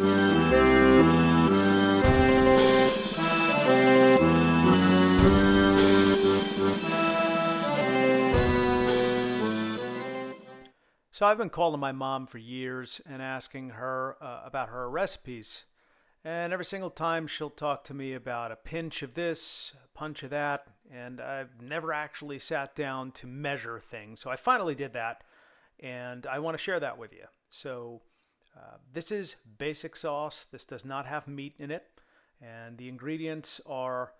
So I've been calling my mom for years and asking her about her recipes. And every single time she'll talk to me about a pinch of this, a punch of that, and I've never actually sat down to measure things. So I finally did that, and I want to share that with you. So this is basic sauce. This does not have meat in it, and the ingredients are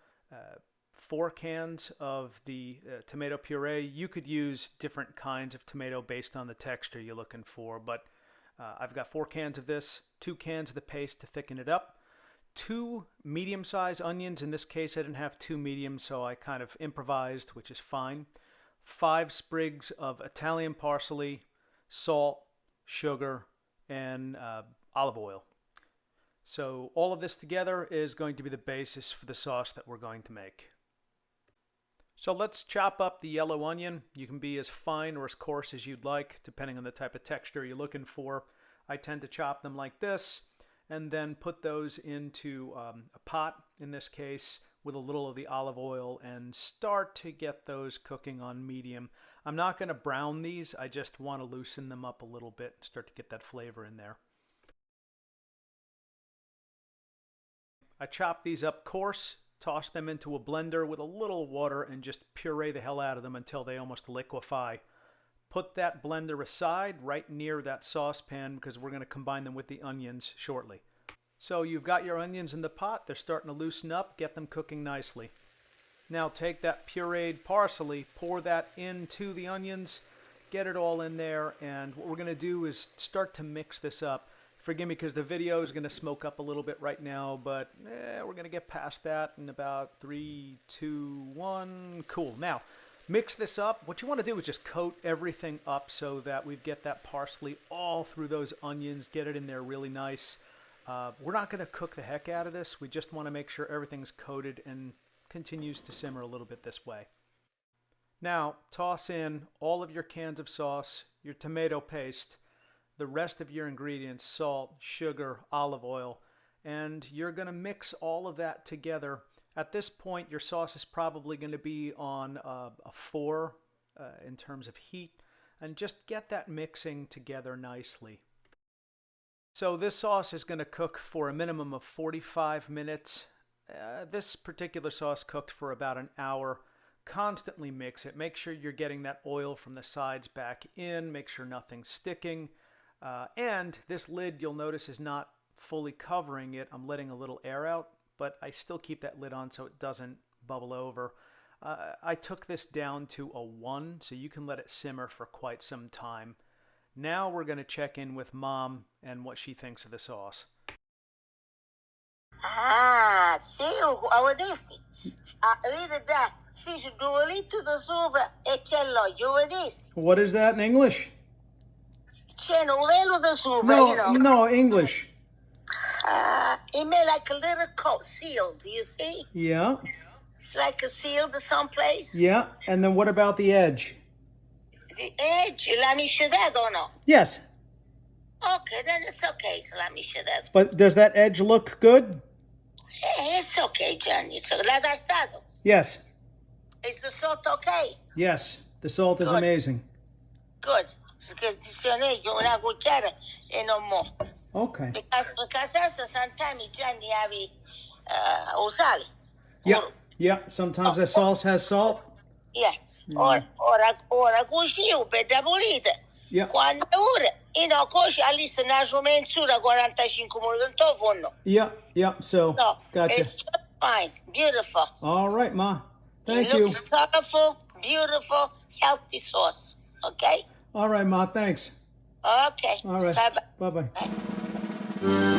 4 cans of the tomato puree. You could use different kinds of tomato based on the texture you're looking for, but I've got 4 cans of this, 2 cans of the paste to thicken it up, 2 medium-sized onions. In this case, I didn't have 2 medium, so I kind of improvised, which is fine. 5 sprigs of Italian parsley, salt, sugar, and olive oil. So all of this together is going to be the basis for the sauce that we're going to make. So let's chop up the yellow onion. You can be as fine or as coarse as you'd like, depending on the type of texture you're looking for. I tend to chop them like this, and then put those into a pot, in this case, with a little of the olive oil, and start to get those cooking on medium. I'm not going to brown these. I just want to loosen them up a little bit and start to get that flavor in there. I chop these up coarse. Toss them into a blender with a little water and just puree the hell out of them until they almost liquefy. Put that blender aside right near that saucepan because we're going to combine them with the onions shortly. So you've got your onions in the pot. They're starting to loosen up. Get them cooking nicely. Now take that pureed parsley, pour that into the onions, get it all in there, and what we're going to do is start to mix this up. Forgive me because the video is going to smoke up a little bit right now, but we're going to get past that in about 3, 2, 1. Cool. Now, mix this up. What you want to do is just coat everything up so that we get that parsley all through those onions, get it in there really nice. We're not going to cook the heck out of this. We just want to make sure everything's coated and continues to simmer a little bit this way. Now, toss in all of your cans of sauce, your tomato paste, the rest of your ingredients, salt, sugar, olive oil, and you're going to mix all of that together. At this point, your sauce is probably going to be on a 4 in terms of heat, and just get that mixing together nicely. So this sauce is going to cook for a minimum of 45 minutes. This particular sauce cooked for about an hour. Constantly mix it. Make sure you're getting that oil from the sides back in. Make sure nothing's sticking. And this lid, you'll notice, is not fully covering it. I'm letting a little air out, but I still keep that lid on so it doesn't bubble over. I took this down to a 1, so you can let it simmer for quite some time. Now we're going to check in with Mom and what she thinks of the sauce. Ah, sì, avevo visto. Vedi da, fish duolito da sopra e c'è l'olio, vedi? What is that in English? C'è un velo da sopra, No, you know. no, English. It made like a little coat seal, do you see? Yeah. It's like a seal to someplace. Yeah, and then what about the edge? The edge, l'ha miscedato or no? Yes. Okay, then it's okay, so l'ha miscedato. But does that edge look good? It's okay, Johnny. So l'ha tastato. Yes. Is the salt okay? Yes. The salt is Good. amazing. Good. Perché io una cucchiara e non mo. Okay. Because sometimes Johnny have sale. Yeah. Yeah. Sometimes the sauce has salt. Yeah. Ora cucino per da pulita. Yeah. Quando ora, cuoci all'ista una mezz'ora 45 minuti in forno. Yeah. Yeah. So, No, gotcha. it's just fine. Beautiful. All right, Ma. Thank It you. looks colorful, beautiful, healthy sauce. Okay? All right, Ma. Thanks. Okay. All right. Bye-bye. Bye-bye. Bye.